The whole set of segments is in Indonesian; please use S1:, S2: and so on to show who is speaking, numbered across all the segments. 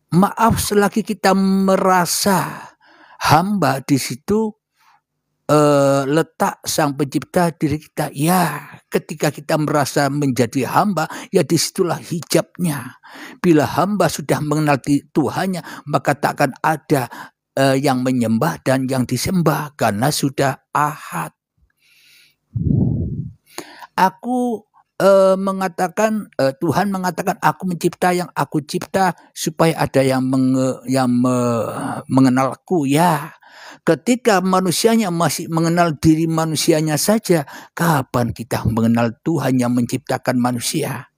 S1: Maaf selagi kita merasa hamba, di situ letak Sang Pencipta diri kita. Ya, ketika kita merasa menjadi hamba, ya disitulah hijabnya. Bila hamba sudah mengenal Tuhannya, maka tak akan ada yang menyembah dan yang disembah, karena sudah ahad. Aku mengatakan, Tuhan mengatakan, aku mencipta yang aku cipta supaya ada yang mengenalku. Ya, ketika manusianya masih mengenal diri manusianya saja, kapan kita mengenal Tuhan yang menciptakan manusia?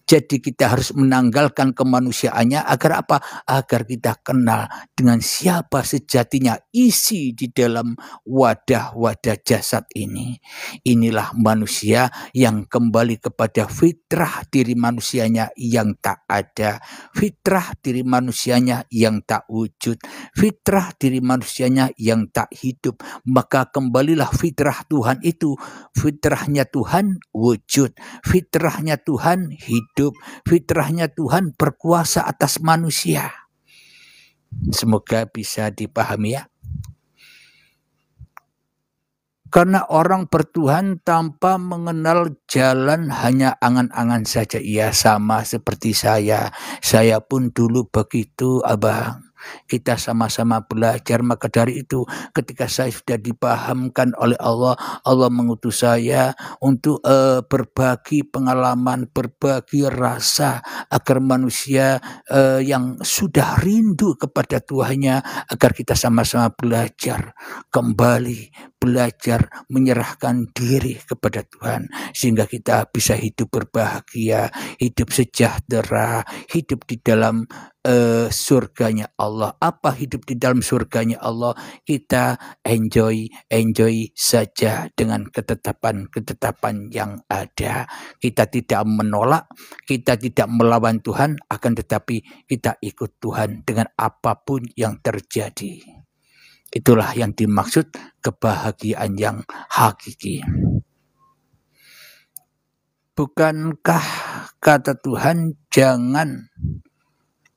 S1: Jadi kita harus menanggalkan kemanusiaannya agar apa? Agar kita kenal dengan siapa sejatinya isi di dalam wadah-wadah jasad ini. Inilah manusia yang kembali kepada fitrah diri manusianya yang tak ada, fitrah diri manusianya yang tak wujud, fitrah diri manusianya yang tak hidup. Maka kembalilah fitrah Tuhan itu. Fitrahnya Tuhan wujud, fitrahnya Tuhan hidup, fitrahnya Tuhan berkuasa atas manusia. Semoga bisa dipahami ya. Karena orang bertuhan tanpa mengenal jalan hanya angan-angan saja. Iya, sama seperti saya. Saya pun dulu begitu, abang. Kita sama-sama belajar. Maka dari itu ketika saya sudah dipahamkan oleh Allah, Allah mengutus saya untuk berbagi pengalaman, berbagi rasa, agar manusia yang sudah rindu kepada Tuhannya, agar kita sama-sama belajar kembali, belajar menyerahkan diri kepada Tuhan, sehingga kita bisa hidup berbahagia, hidup sejahtera, hidup di dalam surganya Allah. Apa hidup di dalam surganya Allah? Kita enjoy saja dengan ketetapan yang ada. Kita tidak menolak, kita tidak melawan Tuhan, akan tetapi kita ikut Tuhan dengan apapun yang terjadi. Itulah yang dimaksud kebahagiaan yang hakiki. Bukankah kata Tuhan,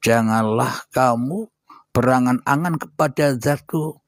S1: janganlah kamu berangan-angan kepada zatku,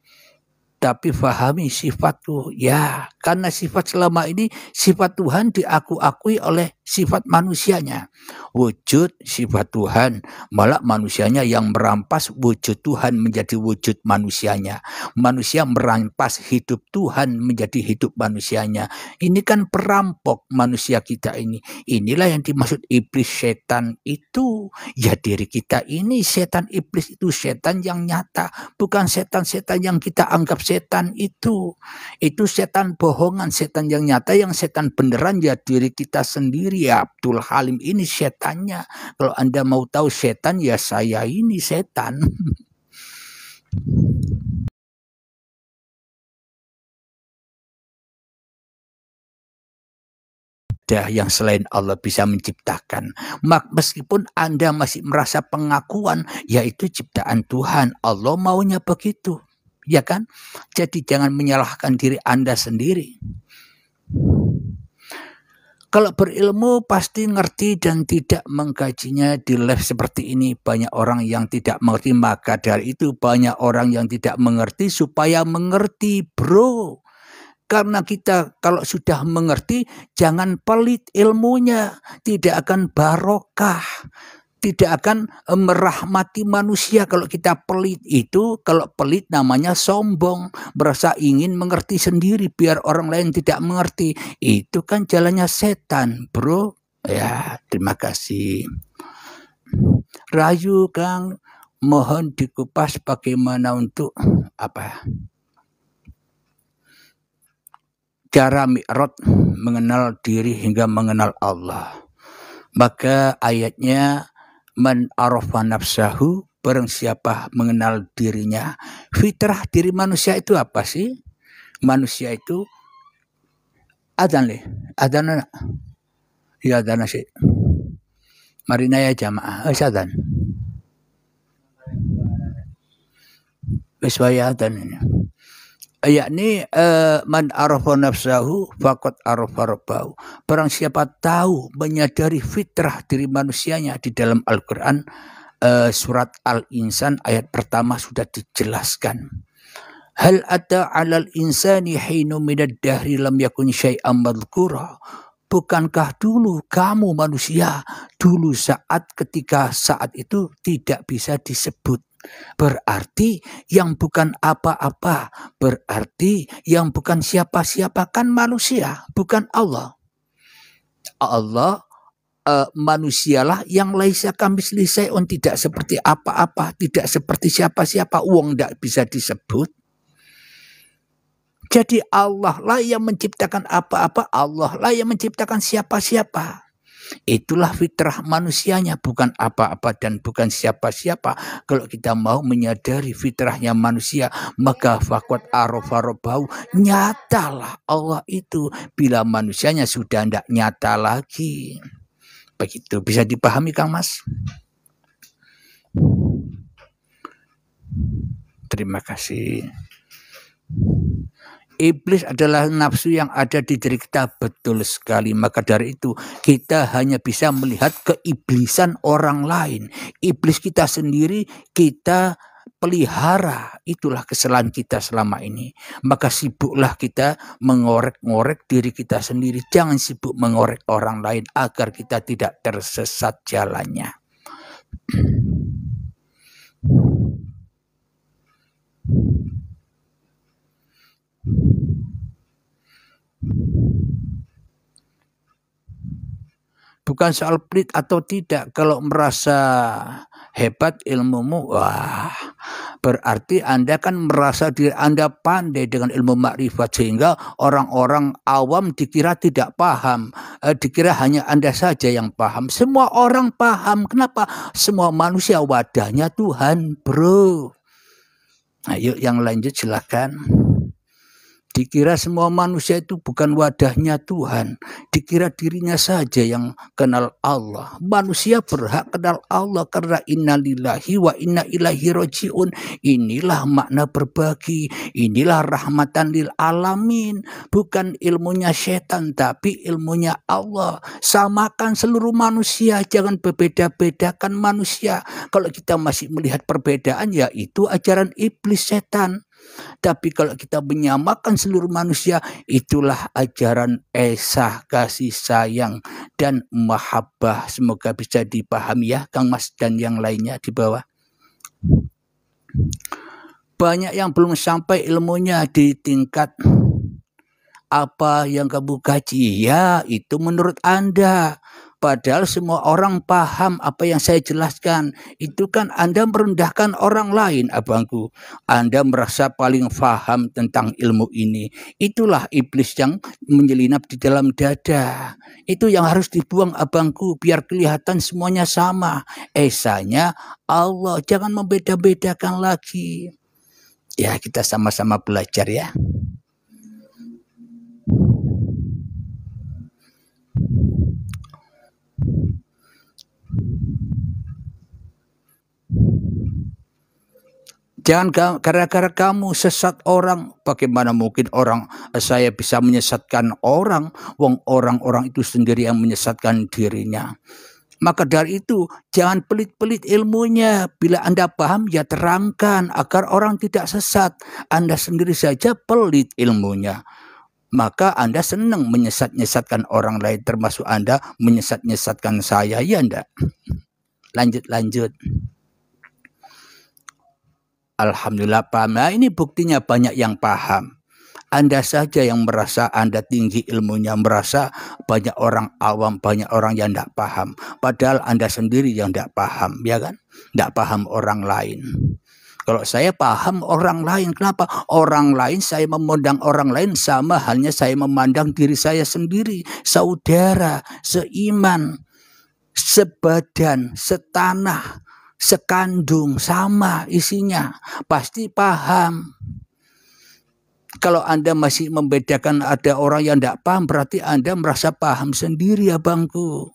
S1: tapi fahami sifatku. Ya, karena sifat selama ini, sifat Tuhan diakui oleh sifat manusianya. Wujud sifat Tuhan, malah manusianya yang merampas wujud Tuhan menjadi wujud manusianya. Manusia merampas hidup Tuhan menjadi hidup manusianya. Ini kan perampok manusia kita ini. Inilah yang dimaksud iblis, setan itu. Ya, diri kita ini setan, iblis itu setan yang nyata, bukan setan-setan yang kita anggap setan itu. Itu setan bohongan, setan yang nyata. Yang setan beneran ya diri kita sendiri. Ya, Abdul Halim ini setannya. Kalau Anda mau tahu setan, ya saya ini setan. Yang selain Allah bisa menciptakan. Meskipun Anda masih merasa pengakuan, yaitu ciptaan Tuhan, Allah maunya begitu, ya kan? Jadi jangan menyalahkan diri Anda sendiri. Kalau berilmu pasti ngerti dan tidak mengkajinya di live seperti ini. Banyak orang yang tidak mengerti, maka dari itu banyak orang yang tidak mengerti supaya mengerti, bro. Karena kita kalau sudah mengerti, jangan pelit ilmunya, tidak akan barokah, tidak akan merahmati manusia. Kalau kita pelit itu, kalau pelit namanya sombong, merasa ingin mengerti sendiri biar orang lain tidak mengerti. Itu kan jalannya setan, bro. Ya, terima kasih. Rayu Kang, mohon dikupas bagaimana untuk apa? Cara mi'raj mengenal diri hingga mengenal Allah. Maka ayatnya, man arafa nafsahu, barang siapa mengenal dirinya. Fitrah diri manusia itu apa sih? Manusia itu adzan ya adzan sih. Marina ya jamaah adzan. Biswaya adzan ini. Yakni man arafa nafsahu faqad arafa rabbahu. Barang siapa tahu, menyadari fitrah diri manusianya di dalam Al-Quran, surat Al-Insan ayat pertama sudah dijelaskan. Hal ata 'alal insani hinum minad dahri lam yakun syai'an madhkura. Bukankah dulu kamu manusia, dulu ketika saat itu tidak bisa disebut. Berarti yang bukan apa-apa, berarti yang bukan siapa-siapa kan manusia, bukan Allah. Allah manusialah yang laisa kamisli syai'un, tidak seperti apa-apa, tidak seperti siapa-siapa, wong tidak bisa disebut. Jadi Allah lah yang menciptakan apa-apa, Allah lah yang menciptakan siapa-siapa. Itulah fitrah manusianya, bukan apa-apa dan bukan siapa-siapa. Kalau kita mau menyadari fitrahnya manusia, maka faqad arafa rabbahu, nyatalah Allah itu bila manusianya sudah tidak nyata lagi. Begitu, bisa dipahami Kang Mas? Terima kasih. Iblis adalah nafsu yang ada di diri kita, betul sekali. Maka dari itu kita hanya bisa melihat keiblisan orang lain. Iblis kita sendiri kita pelihara, itulah kesalahan kita selama ini. Maka sibuklah kita mengorek-ngorek diri kita sendiri. Jangan sibuk mengorek orang lain agar kita tidak tersesat jalannya. Bukan soal pelit atau tidak. Kalau merasa hebat ilmumu, wah, berarti Anda kan merasa diri Anda pandai dengan ilmu makrifat, sehingga orang-orang awam dikira tidak paham, dikira hanya Anda saja yang paham. Semua orang paham. Kenapa? Semua manusia wadahnya Tuhan, bro. Ayo yang lanjut silakan. Dikira semua manusia itu bukan wadahnya Tuhan. Dikira dirinya saja yang kenal Allah. Manusia berhak kenal Allah karena innalillahi wa inna ilaihi rajiun. Inilah makna berbagi. Inilah rahmatan lil alamin. Bukan ilmunya setan, tapi ilmunya Allah. Samakan seluruh manusia. Jangan berbeda-bedakan manusia. Kalau kita masih melihat perbedaan, ya itu ajaran iblis setan. Tapi kalau kita menyamakan seluruh manusia, itulah ajaran esah, kasih sayang, dan mahabbah. Semoga bisa dipahami ya Kang Mas dan yang lainnya di bawah. Banyak yang belum sampai ilmunya di tingkat apa yang kamu kaji. Ya, itu menurut Anda. Padahal semua orang paham apa yang saya jelaskan. Itu kan Anda merendahkan orang lain, abangku. Anda merasa paling paham tentang ilmu ini. Itulah iblis yang menyelinap di dalam dada. Itu yang harus dibuang, abangku, biar kelihatan semuanya sama. Esanya Allah, jangan membeda-bedakan lagi. Ya, kita sama-sama belajar ya. Jangan gara-gara kamu sesat orang, bagaimana mungkin saya bisa menyesatkan orang, wong orang-orang itu sendiri yang menyesatkan dirinya. Maka dari itu jangan pelit-pelit ilmunya. Bila Anda paham ya terangkan agar orang tidak sesat. Anda sendiri saja pelit ilmunya. Maka Anda senang menyesat-nyesatkan orang lain, termasuk Anda menyesat-nyesatkan saya, ya enggak? Lanjut. Alhamdulillah paham. Nah, ini buktinya banyak yang paham. Anda saja yang merasa Anda tinggi ilmunya, merasa banyak orang awam, banyak orang yang tidak paham. Padahal Anda sendiri yang tidak paham, ya kan? Tidak paham orang lain. Kalau saya paham orang lain, kenapa? Orang lain, saya memandang orang lain sama halnya saya memandang diri saya sendiri. Saudara, seiman, sebadan, setanah, sekandung, sama isinya. Pasti paham. Kalau Anda masih membedakan ada orang yang tidak paham, berarti Anda merasa paham sendiri, abangku.